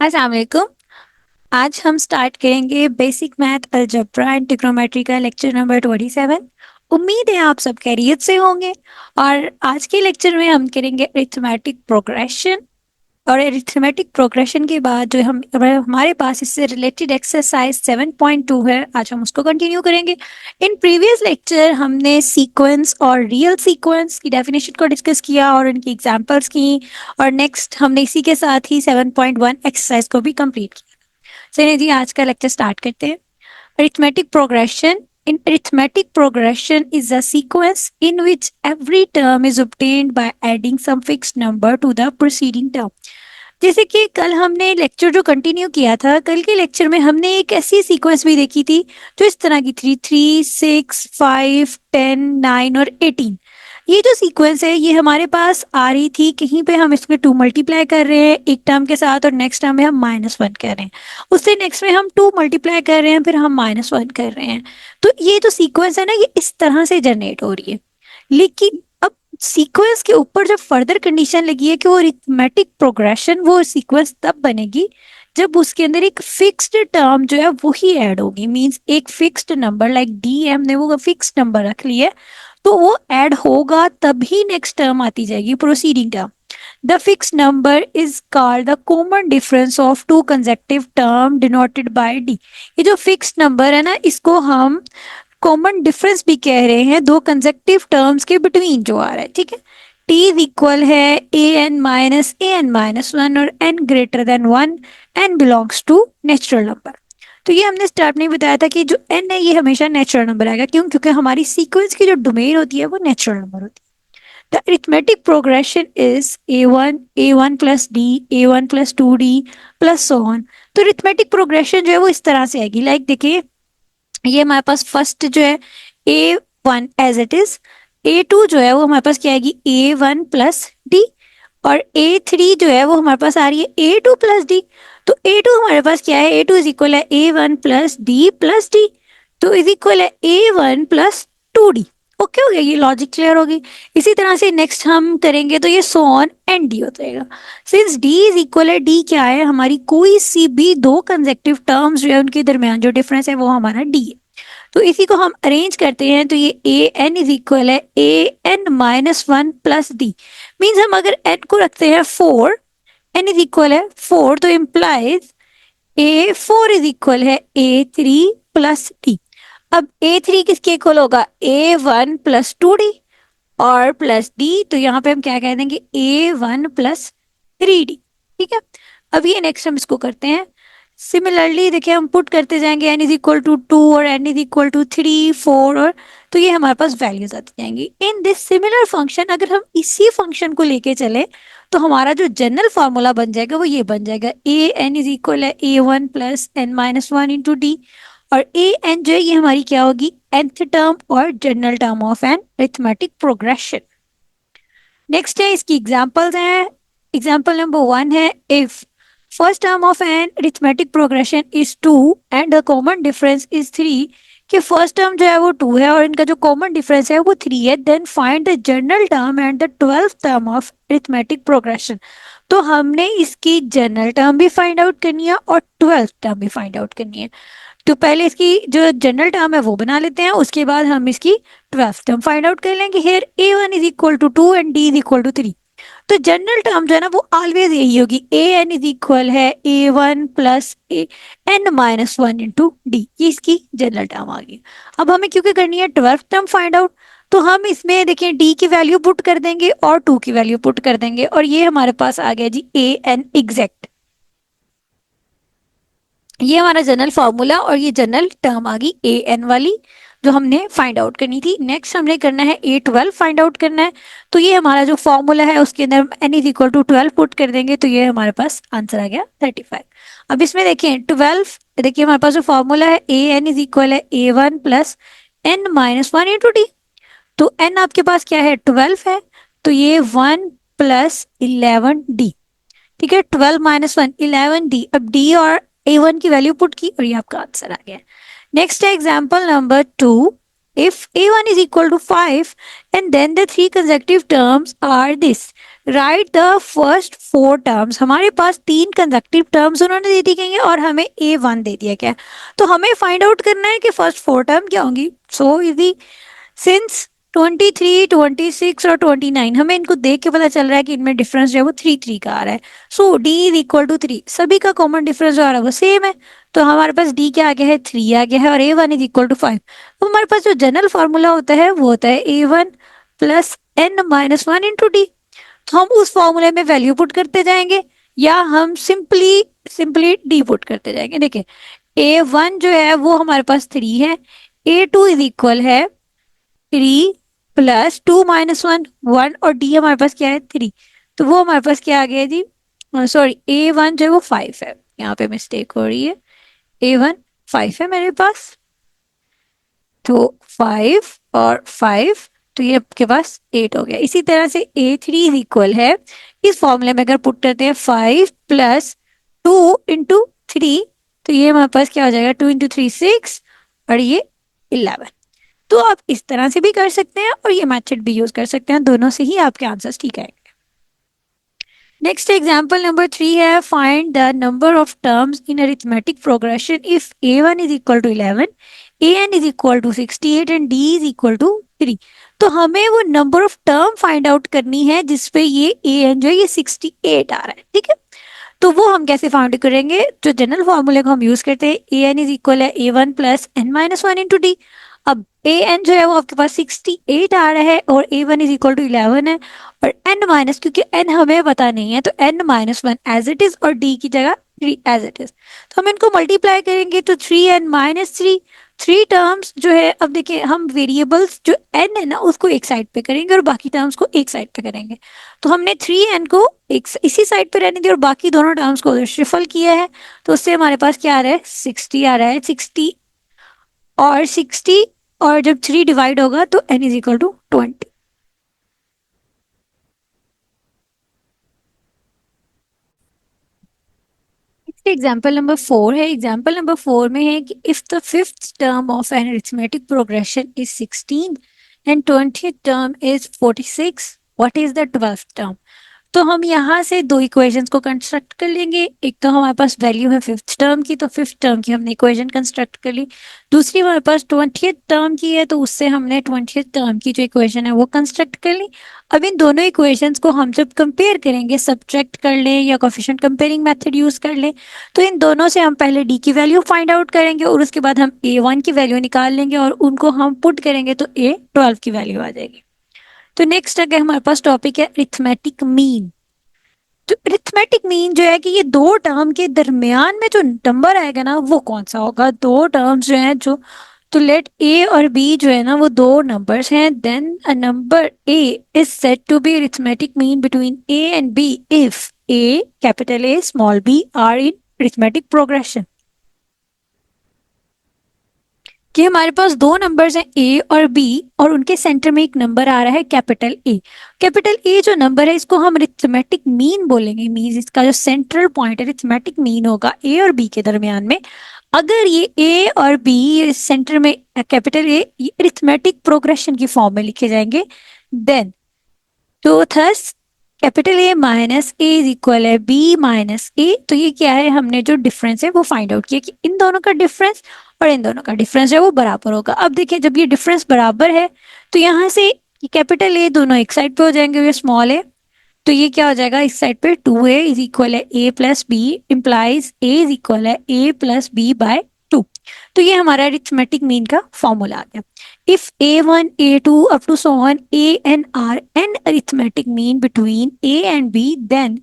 अस्सलाम वालेकुम। आज हम स्टार्ट करेंगे basic math algebra and trigonometry का लेक्चर नंबर 27। उम्मीद है आप सब खैरियत से होंगे। और आज के लेक्चर में हम करेंगे अरिथमेटिक प्रोग्रेशन। और अरिथमेटिक प्रोग्रेशन के बाद जो हमारे पास इससे रिलेटेड एक्सरसाइज 7.2 है, आज हम उसको कंटिन्यू करेंगे। इन प्रीवियस लेक्चर हमने सीक्वेंस और रियल सीक्वेंस की डेफिनेशन को डिस्कस किया और उनकी एग्जांपल्स की। और नेक्स्ट हमने इसी के साथ ही 7.1 एक्सरसाइज को भी कंप्लीट किया। चलिए जी, आज का लेक्चर स्टार्ट करते हैं। Arithmetic progression. In arithmetic progression is a sequence in which every term is obtained by adding some fixed number to the preceding term. जैसे कि कल हमने लेक्चर जो कंटिन्यू किया था, कल के लेक्चर में हमने एक ऐसी सीक्वेंस भी देखी थी जो इस तरह की थी 3, 6, 5, 10, 9 और 18। ये जो सीक्वेंस है ये हमारे पास आ रही थी, कहीं पे हम इसमें 2 मल्टीप्लाई कर रहे हैं एक टर्म के साथ और नेक्स्ट टर्म में हम -1 कर रहे हैं, उससे नेक्स्ट में हम 2 मल्टीप्लाई कर रहे हैं फिर हम -1 कर रहे हैं। तो ये जो सीक्वेंस है ना, ये इस तरह से जनरेट हो रही है। लेकिन अब सीक्वेंस के ऊपर जब फर्दर कंडीशन लगी है कि वो अरिथमेटिक प्रोग्रेशन, वो सीक्वेंस तब बनेगी जब उसके अंदर एक फिक्स्ड टर्म जो है वही ऐड होगी। मींस एक फिक्स्ड नंबर लाइक डी, हमने वो फिक्स्ड नंबर रख लिया है तो वो ऐड होगा तभी नेक्स्ट टर्म आती जाएगी, proceeding term. The fix number is called the common difference of two consecutive term denoted by D. ये जो फिक्स नंबर है ना, इसको हम कॉमन डिफरेंस भी कह रहे हैं, दो कंसेक्टिव टर्म्स के बिटवीन जो आ रहा है। ठीक है, टी इज इक्वल है an-1 और n greater than 1, n belongs to natural number. तो ये हमने स्टार्ट में बताया था कि जो n है ये हमेशा नेचुरल नंबर आएगा। क्यों? क्योंकि हमारी सीक्वेंस की जो डोमेन होती है वो नेचुरल नंबर होती है। The arithmetic progression is a1 plus d, a1 plus 2d plus so on. तो अरिथमेटिक प्रोग्रेशन जो है वो इस तरह से आएगी। लाइक देखिए, ये हमारे पास फर्स्ट जो है a1 as it is, a2 जो है वो हमारे पास क्या आएगी a1 प्लस d, और a3 जो है वो हमारे पास आ रही है a2 प्लस डी। तो a2 हमारे पास क्या है, a2 इज इक्वल है a1 plus D plus D, तो इज इक्वल है a1 प्लस 2d। ओके हो गया, ये लॉजिक क्लियर होगी। इसी तरह से नेक्स्ट हम करेंगे तो ये सो ऑन एंड डी हो जाएगा। सिंस d इज इक्वल है, d क्या है, हमारी कोई सी भी दो कंसेक्टिव टर्म्स जो है उनके दरमियान जो डिफरेंस है वो हमारा d है। तो इसी को हम अरेंज करते हैं तो ये ए एन इज इक्वल है an-1 प्लस डी। मीन्स हम अगर n को रखते हैं 4, n इज इक्वल है 4, तो इम्प्लाइज a4 इज इक्वल है a3 प्लस डी। अब a3 किसके इक्वल होगा, a1 प्लस 2d और प्लस d, तो यहाँ पे हम क्या कह देंगे a1 प्लस 3d। ठीक है, अब ये नेक्स्ट हम इसको करते हैं। सिमिलरली देखिए हम पुट करते जाएंगे n इज इक्वल टू 2 और n इज इक्वल टू 3, 4, और तो ये हमारे पास वैल्यूज आती जाएंगी। इन दिस सिमिलर फंक्शन, अगर हम इसी फंक्शन को लेके चले तो हमारा जो जनरल फॉर्मूला बन जाएगा वो ये बन जाएगा ए एन इज इक्वल है a1 plus n-1 into D, और ए एन जो है ये हमारी क्या होगी, nth टर्म और general term of an arithmetic progression. Next है इसकी एग्जांपल्स हैं। एग्जांपल नंबर 1 है, if first term of an arithmetic progression is 2 and the common difference is 3, कि फर्स्ट टर्म जो है वो 2 है और इनका जो कॉमन डिफरेंस है वो 3 है, then find the general term and the 12th term of arithmetic progression. तो हमने इसकी जनरल टर्म भी फाइंड आउट करनी है और 12th टर्म भी फाइंड आउट करनी है। तो पहले इसकी जो जनरल टर्म है वो बना लेते हैं, उसके बाद हम इसकी 12th टर्म फाइंड आउट कर लेंगे। Here a1 is equal to 2 and d is equal to 3। तो जनरल टर्म जो है ना वो ऑलवेज यही होगी, ए एन इज इक्वल है a1 plus n-1 into D, ये इसकी जनरल टर्म आ गई। अब हमें क्योंकि करनी है 12th टर्म फाइंड आउट, तो हम इसमें देखिए d की वैल्यू पुट कर देंगे और 2 की वैल्यू पुट कर देंगे, और ये हमारे पास आ गया जी ए एन एग्जैक्ट। ये हमारा जनरल फॉर्मूला और ये जनरल टर्म आ गई ए एन वाली जो हमने फाइंड आउट करनी थी। नेक्स्ट हमने करना है a12 फाइंड आउट करना है, तो ये हमारा जो फॉर्मूला है उसके अंदर n is equal to 12 put कर देंगे, तो ये हमारे पास आंसर आ गया 35। अब इसमें देखें 12, देखिए हमारे पास जो फॉर्मूला है ए एन इज इक्वल है a1 plus n-1 into D. तो n आपके पास क्या है 12 है, तो ये 1 प्लस 11d। ठीक है, 12 माइनस 1 11d। अब d और a1 की वैल्यू पुट की और ये आपका आंसर आ गया। नेक्स्ट है example number 2, if a1 is equal to 5 and then the three consecutive terms are this। Right the first 4 terms. हमारे पास 3 कंसेक्टिव टर्म्स उन्होंने दे दी गई हैं और हमें A1 दे दिया गया है, तो हमें फाइंड आउट करना है कि फर्स्ट 4 टर्म क्या होंगी। सो इजी, सिंस 23, 26 और 29 हमें इनको देख के पता चल रहा है कि इनमें डिफरेंस जो है वो 3 का आ रहा है। सो D इज इक्वल टू 3, सभी का कॉमन डिफरेंस जो आ रहा है वो सेम है, तो हमारे पास D क्या आ गया है, 3 आ गया है, और A1 इज इक्वल टू 5। तो हमारे पास जो जनरल फॉर्मूला होता है वो होता है A1 plus n-1 into D. तो हम उस फॉर्मूले में वैल्यू पुट करते जाएंगे या हम सिंपली सिंपली डी पुट करते जाएंगे। देखिए A1 जो है वो हमारे पास 3 है, A2 इज इक्वल है 3 प्लस 2 माइनस 1 1, और डी हमारे पास क्या है 3, तो वो हमारे पास क्या आ गया जी, सॉरी A1 जो है वो 5 है, यहाँ पे मिस्टेक हो रही है, A1 5 है मेरे पास, तो 5 और 5, तो ये आपके पास 8 हो गया। इसी तरह से A3 इज इक्वल है, इस फॉर्मूले में अगर पुट करते हैं 5 प्लस 2 इंटू 3, तो ये हमारे पास क्या हो जाएगा, 2 इंटू 3 6, और ये 11। तो आप इस तरह से भी कर सकते हैं और ये मेथड भी यूज कर सकते हैं, दोनों से ही आपके आंसर्स ठीक आएंगे। नेक्स्ट एग्जाम्पल नंबर 3 है, find the number of terms in arithmetic progression if A1 is equal to 11, AN is equal to 68 and D is equal to 3। तो हमें वो number of term find out करनी है जिसपे ये AN जो है ये 68 आ रहा है, ठीक है। तो वो हम कैसे फाइंड करेंगे, जो जनरल फॉर्मूले को हम यूज करते हैं, AN इज इक्वल है A1 plus n-1 into D. अब AN जो है वो आपके पास 68 आ रहा है और A1 इज इक्वल टू 11 है, और n माइनस, क्योंकि n हमें पता नहीं है तो n-1 एज इट इज और d की जगह 3 एज इट इज, तो हम इनको मल्टीप्लाई करेंगे तो 3n-3, 3 टर्म्स जो है, अब देखिए हम वेरिएबल्स जो n है ना उसको एक साइड पे करेंगे और बाकी टर्म्स को एक साइड पे करेंगे। तो हमने 3n को एक इसी साइड पे रहने दिया और बाकी दोनों टर्म्स को शिफल किया है, तो उससे हमारे पास क्या आ रहा है, 60 आ रहा है, 60 और 60, और जब 3 डिवाइड होगा तो n is equal to 20। Example number 4 है, एग्जाम्पल नंबर 4 में है कि if the fifth term of an arithmetic progression is 16 and 20th term is 46, what is the 12th term. तो हम यहाँ से दो इक्वेशंस को कंस्ट्रक्ट कर लेंगे, एक तो हमारे पास वैल्यू है फिफ्थ टर्म की, तो फिफ्थ टर्म की हमने इक्वेशन कंस्ट्रक्ट कर ली, दूसरी हमारे पास 20th टर्म की है, तो उससे हमने 20th टर्म की जो इक्वेशन है वो कंस्ट्रक्ट कर ली। अब इन दोनों इक्वेशंस को हम जब कंपेयर करेंगे, सब्ट्रैक्ट कर लें या कोएफिशिएंट कंपेयरिंग मेथड यूज कर लें, तो इन दोनों से हम पहले डी की वैल्यू फाइंड आउट करेंगे और उसके बाद हम A1 की वैल्यू निकाल लेंगे और उनको हम पुट करेंगे तो A12 की वैल्यू आ जाएगी। तो नेक्स्ट अगर हमारे पास टॉपिक है अरिथमेटिक मीन। तो अरिथमेटिक मीन जो है कि ये दो टर्म के दरमियान में जो नंबर आएगा ना वो कौन सा होगा, दो टर्म्स जो हैं जो, तो लेट ए और बी जो है ना वो दो नंबर्स हैं, then a number A is said to be arithmetic mean between A and B if A, capital A, small B are in arithmetic progression. कि हमारे पास दो नंबर्स हैं ए और बी और उनके सेंटर में एक नंबर आ रहा है कैपिटल ए। कैपिटल ए जो नंबर है इसको हम अरिथमेटिक मीन बोलेंगे, मीन इसका जो सेंट्रल पॉइंट अरिथमेटिक मीन होगा ए और बी के दरमियान में। अगर ये ए और बी सेंटर में कैपिटल ए अरिथमेटिक प्रोग्रेशन की फॉर्म में लिखे जाएंगे, देन तो thus capital A minus A is equal है बी माइनस ए। तो ये क्या है, हमने जो डिफरेंस है वो फाइंड आउट किया कि इन दोनों का डिफरेंस और इन दोनों का डिफरेंस है वो बराबर होगा। अब देखिए जब ये डिफरेंस बराबर है तो यहाँ से कैपिटल ए दोनों एक साइड पे हो जाएंगे, ये स्मॉल है, तो ये क्या हो जाएगा इस साइड पे 2a इज इक्वल है a plus B, implies a is equal है a प्लस बी बाय 2। तो ये हमारा अरिथमेटिक मीन का फॉर्मूला आ गया। If a1 a2 up to so on a and r an arithmetic mean between a and b, then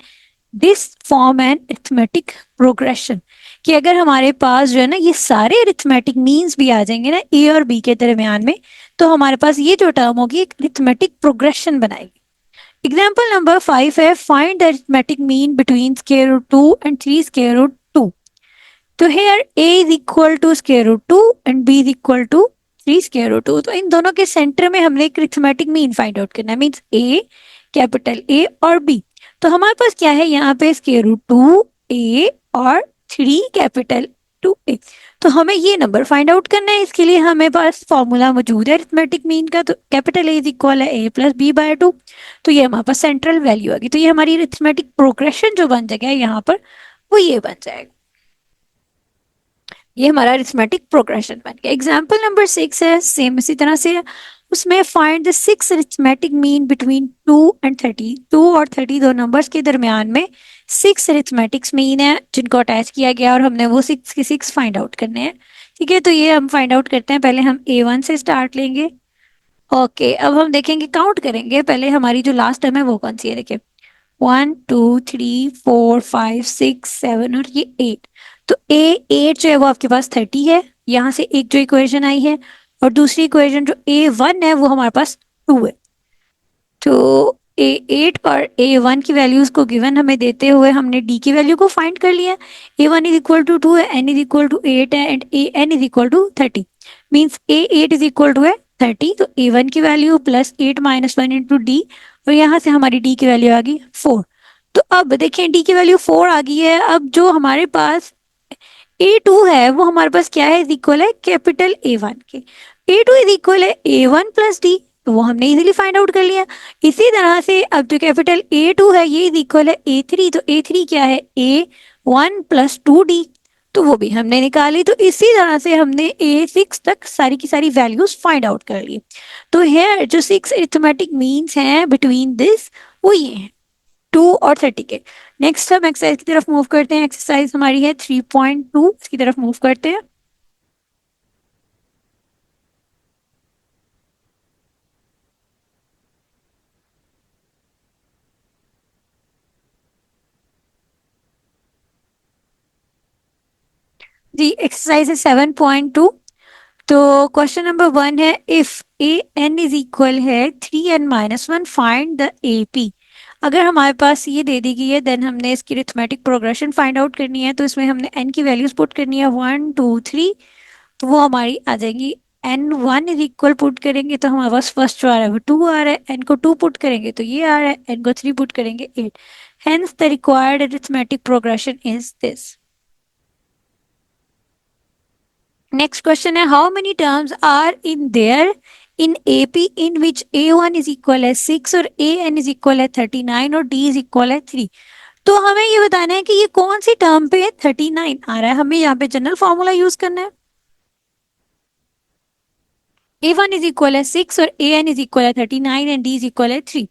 this form an arithmetic progression. कि अगर हमारे पास जो है ना ये सारे अरिथमेटिक मीन्स भी आ जाएंगे ना ए और बी के दरमियान में, तो हमारे पास ये जो टर्म होगी एक अरिथमेटिक प्रोग्रेशन बनाएगी। एग्जाम्पल नंबर 5 है, find the arithmetic mean between square root 2 and 3 square root 2। तो here a is equal to square root 2 and b is equal to 3 square root 2। तो इन दोनों के सेंटर में हमने एक अरिथमेटिक मीन फाइंड आउट करना है, मींस a, कैपिटल A और b। तो हमारे पास क्या है यहाँ पे स्क्वायर रूट 2 a और 3 कैपिटल 2a। तो हमें ये नंबर फाइंड आउट करना है। इसके लिए हमें पास फॉर्मूला मौजूद है अरिथमेटिक मीन का, तो कैपिटल ए इज इक्वल है ए प्लस बी बाय 2। तो ये हमारे पास सेंट्रल वैल्यू आ गई। तो ये हमारी अरिथमेटिक प्रोग्रेशन जो बन जाएगा यहाँ पर वो ये बन जाएगा। ये हमारा अरिथमेटिक प्रोग्रेशन बन गया। एग्जाम्पल नंबर 6 है, सेम इसी तरह से है। उसमें find the 6 arithmetic mean between 2 and 30। 2 और 30 दो नंबर्स के दरमियान में 6 अरिथमेटिक्स मीन है जिनको अटैच किया गया, और हमने वो 6 के 6 फाइंड आउट करने हैं। ठीक है, तो ये हम फाइंड आउट करते हैं। पहले हम A1 से स्टार्ट लेंगे। ओके, अब हम देखेंगे, काउंट करेंगे। पहले हमारी जो लास्ट टर्म है वो कौन सी है, देखिए 1 2 3 4 5 6 7 और ये 8। तो A8 जो है वो आपके पास 30 है। यहाँ से एक जो इक्वेशन आई है, और दूसरी इक्वेशन जो A1 है वो हमारे पास 2 है। तो A8 और A1 की वैल्यूज को गिवन हमें देते हुए हमने D की वैल्यू को फाइंड कर लिया। A1 इज इक्वल टू 2 है, N इज इक्वल टू 8 है, and AN is equal to 30। Means A8 is equal to है 30। तो A1 की value plus 8 minus 1 into D, और यहाँ से हमारी D की वैल्यू आ गई 4। तो अब देखें D की वैल्यू 4 आ गई है। अब जो हमारे पास A2 है वो हमारे पास क्या है, इज इक्वल है कैपिटल A1 के। A2 इज इक्वल है A1 प्लस D, तो वो हमने इजीली फाइंड आउट कर लिया। इसी तरह से अब जो कैपिटल A2 है ये इज इक्वल है A3, तो A3 क्या है, A1 प्लस 2D, तो वो भी हमने निकाली। तो इसी तरह से हमने A6 तक सारी की सारी वैल्यूज फाइंड आउट कर ली। तो है जो 6 अरिथमेटिक मीन्स हैं बिटवीन दिस वो ये हैं 2 और 30 के। नेक्स्ट हम एक्सरसाइज की तरफ मूव करते हैं। एक्सरसाइज हमारी है 3.2, इसकी तरफ मूव करते हैं। जी, एक्सरसाइज है 7.2। तो क्वेश्चन नंबर 1 है, इफ AN इज इक्वल है 3n-1 फाइंड द AP। अगर हमारे पास ये दे दी गई है देन हमने इसकी अरिथमेटिक प्रोग्रेशन फाइंड आउट करनी है। तो इसमें हमने n की वैल्यूज पुट करनी है 1 2 3। तो वो हमारी आ जाएगी N1 इज इक्वल, पुट करेंगे तो हमारे पास फर्स्ट जो आ रहा है वो 2 आ रहा है। n को 2 पुट करेंगे तो ये आ रहा है, n को 3 पुट करेंगे 8। Hence the required arithmetic progression is this. Next question है, how many terms are in there in AP in which A1 is equal है 6 और AN is equal है 39 और D is equal है 3। तो हमें ये बताना है कि ये कौन सी टर्म पे 39 आ रहा है। हमें यहाँ पे जनरल फॉर्मूला यूज करना है। A1 is equal है 6 और AN is equal है 39 and D is equal है 3।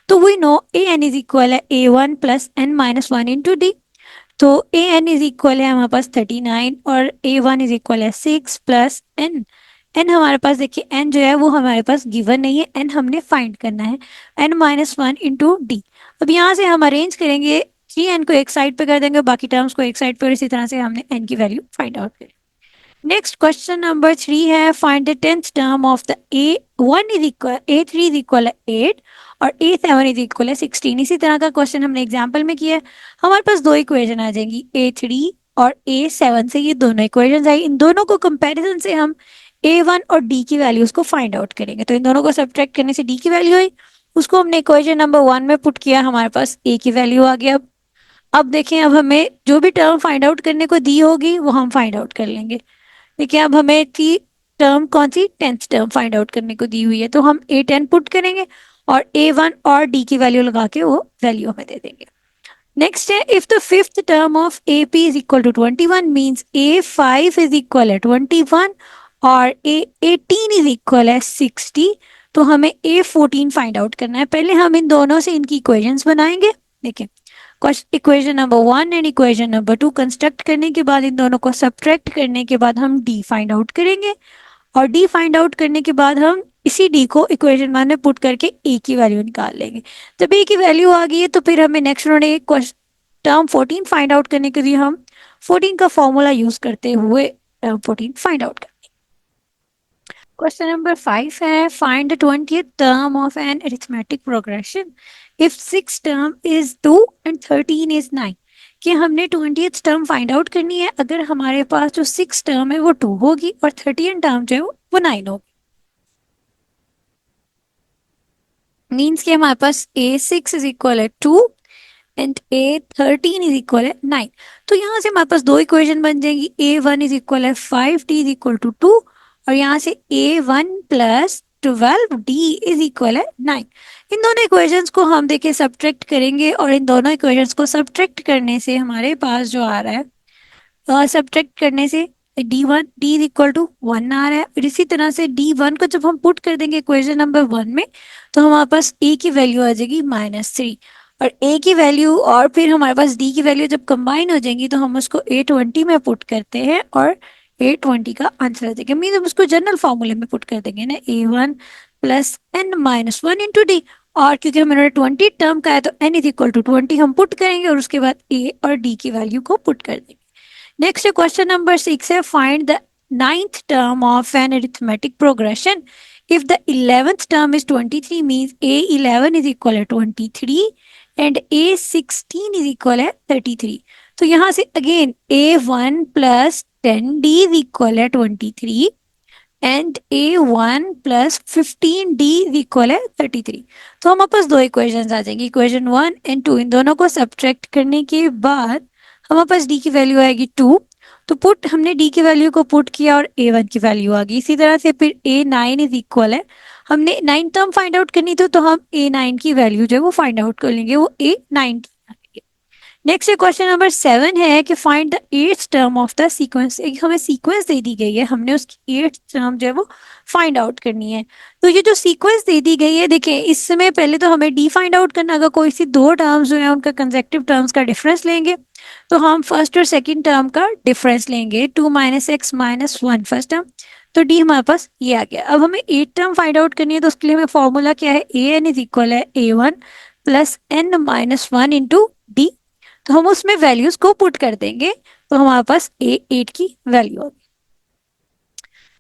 तो we know AN is equal है A1 plus N minus 1 into D। तो AN इज इक्वल है हमारे पास 39 और A1 इज इक्वल है 6 प्लस N। N हमारे पास देखिए N जो है वो हमारे पास गिवन नहीं है, N हमने फाइंड करना है, N माइनस 1 इंटू D। अब यहाँ से हम अरेंज करेंगे, 3n को एक साइड पे कर देंगे, बाकी टर्म्स को एक साइड पे, और इसी तरह से हमने n की वैल्यू फाइंड आउट करी। नेक्स्ट क्वेश्चन नंबर 3 है, find the 10th term of the A1 is equal A3 is equal है 8 और A7 इज इक्वल है 16। इसी तरह का क्वेश्चन हमने एग्जाम्पल में किया है। हमारे पास दो इक्वेशन आ जाएंगी, A3 और A7 से ये दोनों इक्वेशन आई। इन दोनों को कंपैरिजन से हम A1 और D की वैल्यूज को फाइंड आउट करेंगे। तो इन दोनों को सब्ट्रैक्ट करने से D की वैल्यू आई, उसको हमने इक्वेशन नंबर 1 में पुट किया, हमारे पास A की वैल्यू आ गया। अब देखें, अब हमें जो भी टर्म फाइंड आउट करने को दी होगी वो हम फाइंड आउट कर लेंगे। देखिए, अब हमें थी टर्म कौन सी, 10th टर्म फाइंड आउट करने को दी हुई है, तो हम A10 पुट करेंगे और A1 और D की वैल्यू लगा के वो वैल्यू हमें दे देंगे। नेक्स्ट है, if the 5th term of AP is equal to 21 means A5 is equal है 21 और A18 इज इक्वल है 60। तो हमें A14 फाइंड आउट करना है। पहले हम इन दोनों से इनकी इक्वेशंस बनाएंगे। देखिए, equation number 1 and equation number 2 construct करने के बाद इन दोनों को सब्ट्रैक्ट करने के बाद हम D फाइंड आउट करेंगे, और D फाइंड आउट करने के बाद हम इसी D को इक्वेशन 1 में पुट करके A की वैल्यू निकाल लेंगे। जब A की वैल्यू आ गई है तो फिर हमें नेक्स्ट उन्होंने टर्म 14 फाइंड आउट करने के लिए हम 14 का फॉर्मूला यूज करते हुए टर्म 14 फाइंड आउट करेंगे। क्वेश्चन नंबर 5 है, find the 20th term of an arithmetic progression if 6 term is 2 and 13 is 9। कि हमने 20th टर्म फाइंड आउट करनी है अगर हमारे पास जो 6 टर्म है वो 2 होगी और 13 टर्म जो है वो 9 होगी। मीन्स कि हमारे पास A6 इज इक्वल है 2, एंड A13 इज इक्वल है 9। तो यहाँ से हमारे पास दो इक्वेशन बन जाएंगी, A1 इज इक्वल है 5D इज इक्वल टू 2, और यहाँ से A1 plus 12D is equal है 9। इन दोनों इक्वेशंस को हम देखिए सब्ट्रैक्ट करेंगे, और इन दोनों इक्वेशंस को सब्ट्रैक्ट करने से हमारे पास जो आ रहा है, सब्ट्रैक्ट करने से D इज इक्वल टू 1 आ रहा है। और इसी तरह से D1 को जब हम पुट कर देंगे इक्वेशन नंबर 1 में, तो हमारे पास A की वैल्यू आ जाएगी -3, और A की वैल्यू और फिर हमारे पास D की वैल्यू जब कंबाइन हो जाएंगी तो हम उसको A20 में पुट करते हैं, और A20 का आंसर आ जाएगा। मीन हम उसको जनरल फॉर्मूले में पुट कर देंगे ना, A1 plus n-1 into D. और क्योंकि हमारे 20 टर्म का है तो n इज इक्वल टू 20 हम पुट करेंगे, और उसके बाद A और D की वैल्यू को पुट कर देंगे। नेक्स्ट क्वेश्चन नंबर 6 है, find the 9th term of an arithmetic progression. If the 11th term is 23 means A11 is equal to 23 and A16 is equal to 33. तो यहाँ से again A1 plus 10D is equal to 23 and A1 plus 15D is equal to 33. तो हमारे पास दो equations आ जाएंगी, equation 1 and 2। इन दोनों को subtract करने के बाद हमारे पास D की वैल्यू आएगी 2। तो पुट हमने D की वैल्यू को पुट किया और A1 की वैल्यू आ गई। इसी तरह से फिर A9 इज इक्वल है, हमने 9 टर्म फाइंड आउट करनी थी तो हम A9 की वैल्यू जो है वो फाइंड आउट कर लेंगे, वो A9 की। नेक्स्ट क्वेश्चन नंबर 7 है कि find the 8th term of the sequence. एक हमें सीक्वेंस दे दी गई है, हमने उसकी 8th टर्म जो है वो फाइंड आउट करनी है। तो ये जो सीक्वेंस दे दी गई है, देखिए इसमें पहले तो हमें डी फाइंड आउट करना होगा। कोई सी दो टर्म्स जो है उनका कंसेक्टिव टर्म्स का डिफरेंस लेंगे, तो हम फर्स्ट और सेकंड टर्म का डिफरेंस लेंगे, 2 - x - 1 फर्स्ट टर्म। तो डी हमारे पास ये आ गया। अब हमें 8th टर्म फाइंड आउट करनी है, तो उसके लिए हमें फॉर्मूला क्या है, an इज इक्वल है A1 plus n-1 into D. तो हम उसमें वैल्यूज को पुट कर देंगे, तो हमारे पास A8 की वैल्यू होगी।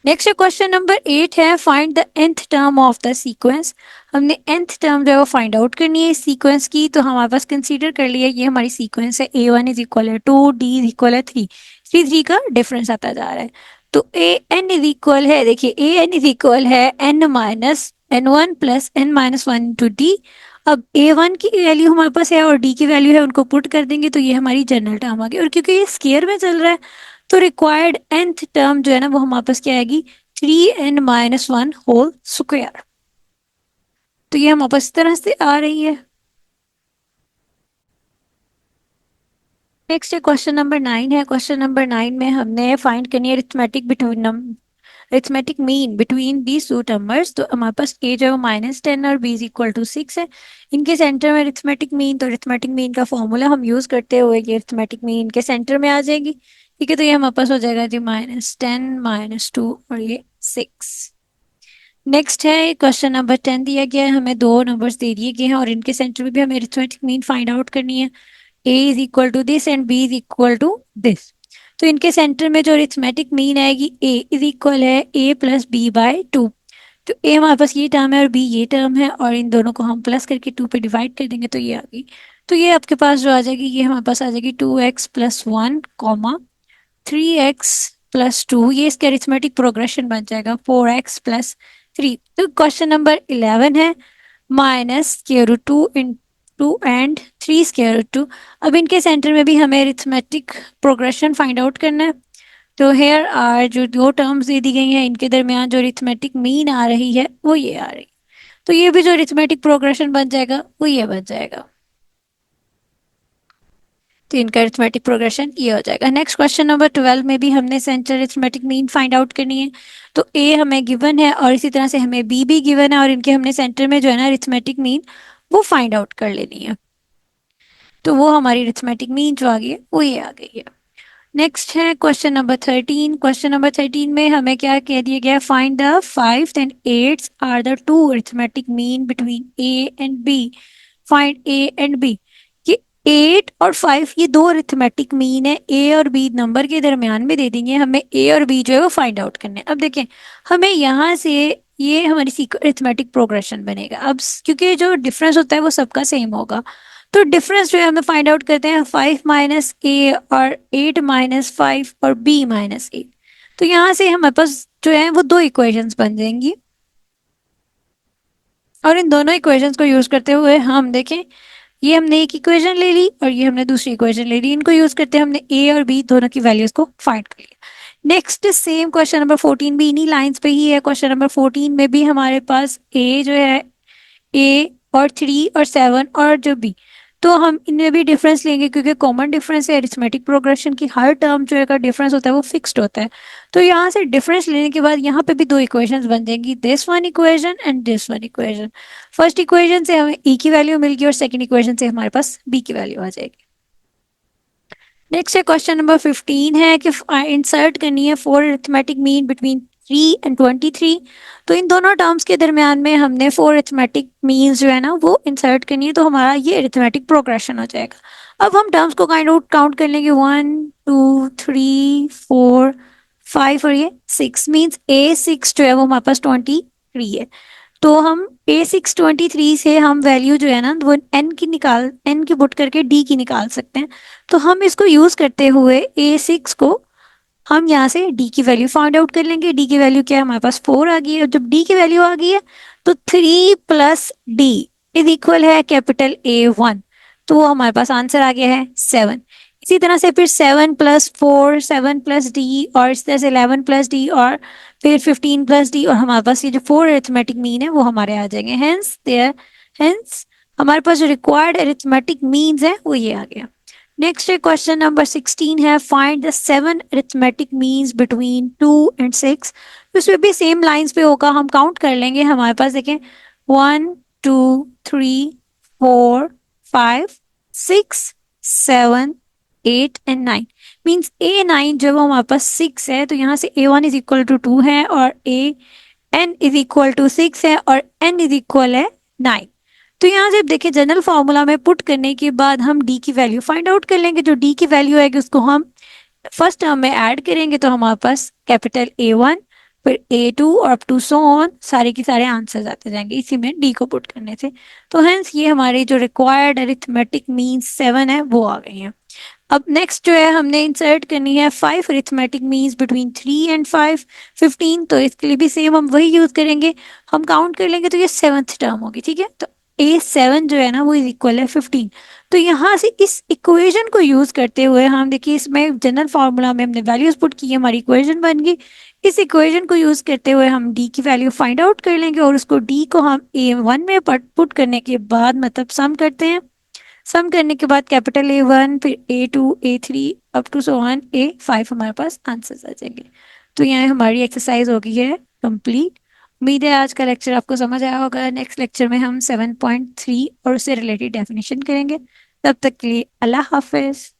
नेक्स्ट क्वेश्चन नंबर 8 है, find the nth term of the sequence. हमने nth टर्म जो है वो फाइंड आउट करनी है इस सीक्वेंस की। तो हमारे पास कंसीडर कर लिया ये हमारी सीक्वेंस है, A1 इज इक्वल है 2, D इज इक्वल है 3, 3 का डिफरेंस आता जा रहा है। तो an इज इक्वल है, देखिए an इज इक्वल है n-1 plus n-1 into D. अब A1 की वैल्यू हमारे पास है और D की वैल्यू है, उनको पुट कर देंगे तो ये हमारी जनरल टर्म आ गई। और क्योंकि ये स्केयर में चल रहा है तो रिक्वायर्ड nth टर्म जो है ना वो हमारे पास क्या आएगी, 3n-1 होल स्क्वायर। तो ये हमारे पास इस तरह से आ रही है। नेक्स्ट है क्वेश्चन नंबर 9 है। क्वेश्चन नंबर 9 में हमने फाइंड करनी है arithmetic mean between these two numbers. तो हमारे पास a जो है वो -10 और b इज इक्वल टू 6 है। इनके सेंटर में अरिथमेटिक मीन, तो अरिथमेटिक मीन का फॉर्मूला हम यूज करते हुए ये अरिथमेटिक मीन इनके सेंटर में आ जाएगी। ठीक है, तो ये हमारे पास हो जाएगा जी -10 - 2 और ये 6। नेक्स्ट है क्वेश्चन नंबर 10 दिया गया है, हमें दो नंबर्स दे दिए गए हैं और इनके सेंटर में भी हमें अरिथमेटिक मीन फाइंड आउट करनी है। a is equal to this and b is equal to this. तो इनके सेंटर में जो अरिथमेटिक मीन आएगी a इज इक्वल है a प्लस बी बाय 2। तो a हमारे पास ये टर्म है और b ये टर्म है, और इन दोनों को हम प्लस करके 2 पे डिवाइड कर देंगे तो ये आ गई। तो ये आपके पास जो आ जाएगी, ये हमारे पास आ जाएगी 2x + 1, 3x + 2। ये इसके अरिथमेटिक प्रोग्रेशन बन जाएगा 4x + 3। तो क्वेश्चन नंबर 11 है, -√2 2 एंड 3√2। अब इनके सेंटर में भी हमें अरिथमेटिक प्रोग्रेशन फाइंड आउट करना है। तो हेयर आर जो दो टर्म्स दे दी गई हैं, इनके दरमियान जो अरिथमेटिक मीन आ रही है वो ये आ रही है। तो ये भी जो अरिथमेटिक प्रोग्रेशन बन जाएगा वो ये बन जाएगा। तो इनका अरिथमेटिक प्रोग्रेशन ये हो जाएगा। नेक्स्ट क्वेश्चन नंबर 12 में भी हमने centre arithmetic mean find out करनी है। तो ए हमें गिवन है और इसी तरह से हमें बी भी गिवन है, और इनके हमने सेंटर में जो है ना अरिथमेटिक मीन वो फाइंड आउट कर लेनी है। तो वो हमारी अरिथमेटिक मीन जो आ गई है वो ये आ गई है। नेक्स्ट है क्वेश्चन नंबर 13। क्वेश्चन नंबर 13 में हमें क्या कह दिया गया, find the 5th and 8th are the two arithmetic mean between A and B. Find A and B. ये 8 और 5 ये दो अरिथमेटिक मीन है, ए और बी नंबर के दरमियान में दे देंगे, हमें ए और बी जो है वो फाइंड आउट करने। अब देखें हमें यहाँ से ये हमारी अरिथमेटिक प्रोग्रेशन बनेगा। अब क्योंकि जो डिफरेंस होता है वो सबका सेम होगा, तो डिफरेंस जो है हमें फाइंड आउट करते हैं 5 - a और 8 - 5 और b - 8। तो यहाँ से हमारे पास जो है वो दो इक्वेशंस बन जाएंगी, और इन दोनों इक्वेशंस को यूज करते हुए हम देखें ये हमने एक इक्वेशन ले ली और ये हमने दूसरी इक्वेशन ले ली, इनको यूज करते हमने ए और बी दोनों की वैल्यूज को फाइंड कर लिया। नेक्स्ट सेम क्वेश्चन नंबर 14 भी इन्हीं लाइंस पे ही है। क्वेश्चन नंबर 14 में भी हमारे पास ए जो है, ए और 3 और 7 और जो बी, तो हम इनमें भी डिफरेंस लेंगे क्योंकि कॉमन डिफरेंस है अरिथमेटिक प्रोग्रेशन की, हर टर्म जो है डिफरेंस होता है वो फिक्स्ड होता है। तो यहाँ से डिफरेंस लेने के बाद यहाँ पे भी दो इक्वेशंस बन जाएंगी, this one equation and this one equation. First equation से हमें ई की वैल्यू मिल गई और सेकंड इक्वेशन से हमारे पास बी की वैल्यू आ जाएगी। नेक्स्ट है क्वेश्चन नंबर 15 है कि इंसर्ट करनी है four arithmetic mean between 3 and 23। तो इन दोनों टर्म्स के दरमियान में हमने फोर अरिथमेटिक मीन्स जो है ना वो इंसर्ट करनी है, तो हमारा ये अरिथमेटिक प्रोग्रेशन हो जाएगा। अब हम टर्म्स को काउंट कर लेंगे, 1 2 3 4 5 और ये 6, मीन्स A6 जो है वो हमारे पास 23 है। तो हम A623 से हम वैल्यू जो है ना वो एन की पुट करके डी की निकाल सकते हैं। तो हम इसको यूज करते हुए A6 को हम यहाँ से डी की वैल्यू फाइंड आउट कर लेंगे। डी की वैल्यू क्या है, हमारे पास 4 आ गई है। और जब डी की वैल्यू आ गई है तो 3 प्लस डी इज इक्वल है कैपिटल A1, तो वो हमारे पास आंसर आ गया है 7। इसी तरह से फिर 7+4, 7+D और इस तरह से 11+D और फिर 15+D और हमारे पास ये जो फोर अरिथमेटिक मीन है वो हमारे आ जाएंगे। हेंस हमारे पास जो रिक्वायर्ड अरिथमेटिक मीन्स है वो ये आ गया। नेक्स्ट है क्वेश्चन नंबर 16 है find the 7 arithmetic means between 2 and 6। तो इसमें भी सेम लाइंस पे होगा, हम काउंट कर लेंगे। हमारे पास देखें 1 2 3 4 5 6 7 8 एंड 9, मीन्स A9 जब हमारे पास 6 है तो यहाँ से A1 इज इक्वल टू 2 है और AN इज इक्वल टू 6 है और N इज इक्वल है 9। तो यहाँ से देखिए जनरल फॉर्मूला में पुट करने के बाद हम D की वैल्यू फाइंड आउट कर लेंगे। जो D की वैल्यू आएगी उसको हम फर्स्ट टर्म में ऐड करेंगे तो हमारे पास कैपिटल A1 फिर A2 और अप टू सो ऑन सारे के सारे आंसर्स आते जाएंगे इसी में D को पुट करने से। तो हेंस ये हमारे जो रिक्वायर्ड अरिथमेटिक मीन्स 7 है वो आ गई हैं। अब नेक्स्ट जो है हमने इंसर्ट करनी है 5 अरिथमेटिक मीन्स बिटवीन 3 एंड 5 15। तो इसके लिए भी सेम हम वही यूज करेंगे, हम काउंट कर लेंगे तो ये 7th टर्म होगी, ठीक है। तो A7 जो है ना वो इज इक्वल है 15। तो यहाँ से इस इक्वेशन को यूज करते हुए हम देखिए इसमें जनरल फार्मूला में हमने वैल्यूज पुट की, हमारी इक्वेशन बन गई। इस इक्वेशन को यूज करते हुए हम D की वैल्यू फाइंड आउट कर लेंगे और उसको D को हम A1 में पुट करने के बाद मतलब सम करते हैं। सम करने के बाद कैपिटल A1 फिर A2 A3 up to so on A5 हमारे पास आंसर्स आ जाएंगे। तो यहाँ हमारी एक्सरसाइज हो गई है कंप्लीट। उम्मीद है आज का लेक्चर आपको समझ आया होगा। नेक्स्ट लेक्चर में हम 7.3 और उससे रिलेटेड डेफिनेशन करेंगे। तब तक के लिए अल्लाह हाफिज।